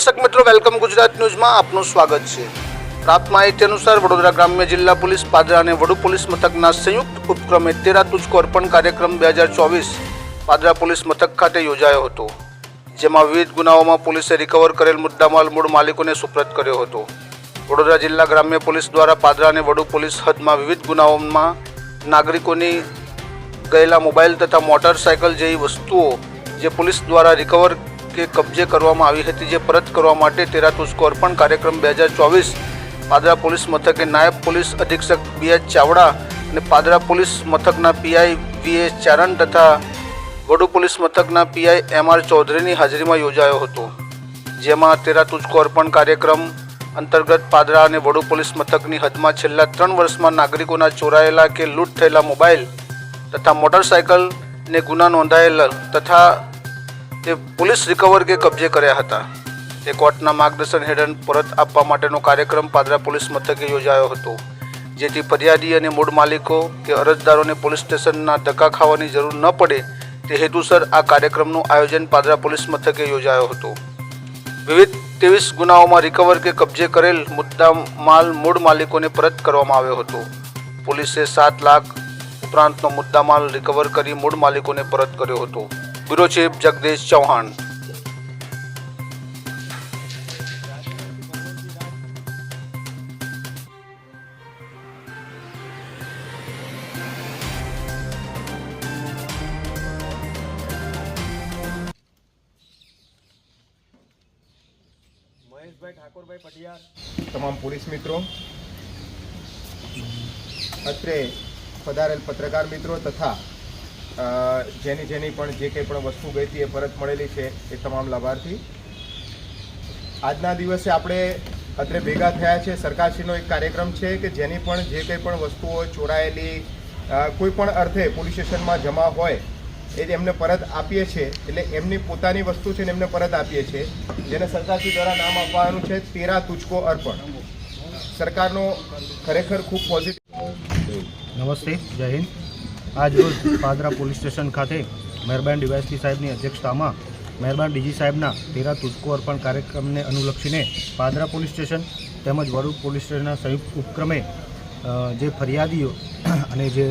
दर्शक मित्रों, welcome Gujarat news में आपનું સ્વાગત છે। प्राप्त माहिती अनुसार वडोदरा ग्राम्य जिला पुलिस पादरा અને વડુ પોલીસ મથકના સંયુક્ત ઉપક્રમે 13 તુજકો અર્પણ કાર્યક્રમ 2024 પાદરા પોલીસ મથક ખાતે યોજાયો હતો, જેમાં વિવિધ ગુનાઓમાં પોલીસે રિકવર કરેલ મુદ્દામાલ મૂળ માલિકોને સુપ્રત કર્યો હતો। વડોદરા જિલ્લા ગ્રામ્ય પોલીસ દ્વારા પાદરા અને વડુ પોલીસ હદમાં વિવિધ ગુનાઓમાં નાગરિકોની ગયેલા મોબાઈલ તથા મોટરસાયકલ જેવી વસ્તુઓ જે પોલીસ દ્વારા રિકવર કે કબજે કરવામાં આવી હતી, જે પરત કરવા માટે 13 તુજકો અર્પણ કાર્યક્રમ 2024 પાદરા પોલીસ મથકે નાયબ પોલીસ અધિક્ષક BH ચાવડા અને પાદરા પોલીસ મથકના PI VA ચારણ તથા વડુ પોલીસ મથકના PI MR ચૌધરીની હાજરીમાં યોજાયો હતો, જેમાં 13 તુજકો અર્પણ કાર્યક્રમ અંતર્ગત પાદરા અને વડુ પોલીસ મથકની હદમાં છેલ્લા 3 વર્ષમાં નાગરિકોના ચોરાયેલા કે લૂંટ થયેલા મોબાઈલ તથા મોટરસાયકલને ગુના નોંધાયેલા તથા તે પોલીસ રિકવર કે કબજે કર્યા હતા તે કોર્ટના માર્ગદર્શન હેઠળ પરત આપવા માટેનો કાર્યક્રમ પાદરા પોલીસ મથકે યોજાયો હતો, જેથી ફરિયાદી અને મૂળ માલિકો કે અરજદારોને પોલીસ સ્ટેશનના ધક્કા ખાવાની જરૂર ન પડે તે હેતુસર આ કાર્યક્રમનું આયોજન પાદરા પોલીસ મથકે યોજાયો હતો। વિવિધ 23 ગુનાઓમાં રિકવર કે કબજે કરેલ મુદ્દા માલ મૂળ માલિકોને પરત કરવામાં આવ્યો હતો। પોલીસે 7 લાખ ઉપરાંતનો મુદ્દામાલ રિકવર કરી મૂળ માલિકોને પરત કર્યો હતો। Bureau chief Jagdish Chauhan. મહેશભાઈ ઠાકોરભાઈ પટિયાર, તમામ પોલીસ મિત્રો, અત્રે પધારેલ પત્રકાર મિત્રો તથા જેની પણ જે કંઈ પણ વસ્તુ ગઈ હતી એ પરત મળેલી છે એ તમામ લાભાર્થી, આજના દિવસે આપણે અત્રે ભેગા થયા છે। સરકારશ્રીનો એક કાર્યક્રમ છે કે જેની પણ જે કંઈ પણ વસ્તુઓ ચોરાયેલી કોઈ પણ અર્થે પોલીસ સ્ટેશનમાં જમા હોય એ એમને પરત આપીએ છીએ, એટલે એમની પોતાની વસ્તુ છે ને એમને પરત આપીએ છીએ, જેને સરકારશ્રી દ્વારા નામ આપવાનું છે 13 તુજકો અર્પણ। સરકારનો ખરેખર ખૂબ પોઝિટિવ। નમસ્તે, જય હિન્દ। આજ રોજ પાદરા પોલીસ સ્ટેશન ખાતે મહેરબાન ડીવાયએસપી સાહેબની અધ્યક્ષતામાં મહેરબાન ડીજી સાહેબના 13 તુજકો અર્પણ કાર્યક્રમને અનુલક્ષીને પાદરા પોલીસ સ્ટેશન તેમજ વડુ પોલીસ સ્ટેશનના સંયુક્ત ઉપક્રમે જે ફરિયાદીઓ અને જે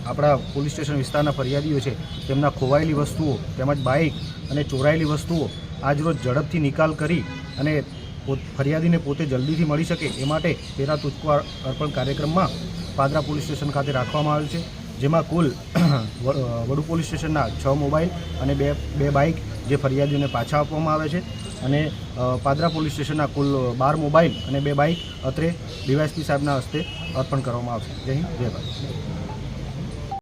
આપણા પોલીસ સ્ટેશન વિસ્તારના ફરિયાદીઓ છે તેમના ખોવાયેલી વસ્તુઓ તેમજ બાઇક અને ચોરાયેલી વસ્તુઓ આજરોજ ઝડપથી નિકાલ કરી અને ફરિયાદીને પોતે જલ્દીથી મળી શકે એ માટે 13 તુજકો અર્પણ કાર્યક્રમમાં પાદરા પોલીસ સ્ટેશન ખાતે રાખવામાં આવેલ છે, જેમાં કુલ વડુ પોલીસ સ્ટેશનના 6 મોબાઈલ અને બે બાઇક જે ફરિયાદીઓને પાછા આપવામાં આવે છે અને પાદરા પોલીસ સ્ટેશનના કુલ 12 મોબાઈલ અને 2 બાઇક અત્રે ડીવાયએસપી સાહેબના હસ્તે અર્પણ કરવામાં આવશે। જય હિન્દ, જય ભારત।